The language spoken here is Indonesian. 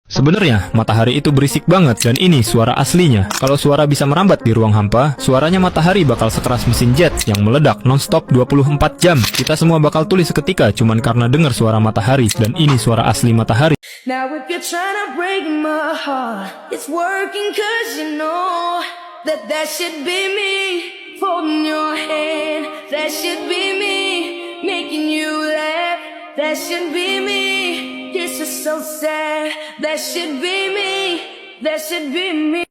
Sebenarnya, matahari itu berisik banget dan ini suara aslinya. Kalau suara bisa merambat di ruang hampa, suaranya matahari bakal sekeras mesin jet yang meledak non-stop 24 jam. Kita semua bakal tulis seketika cuman karena dengar suara matahari dan ini suara asli matahari. Now if you're trying to break my heart, it's working cause you know that should be me. Holding your hand, that should be me. Making you laugh, that should be me. This is so sad, that should be me, that should be me.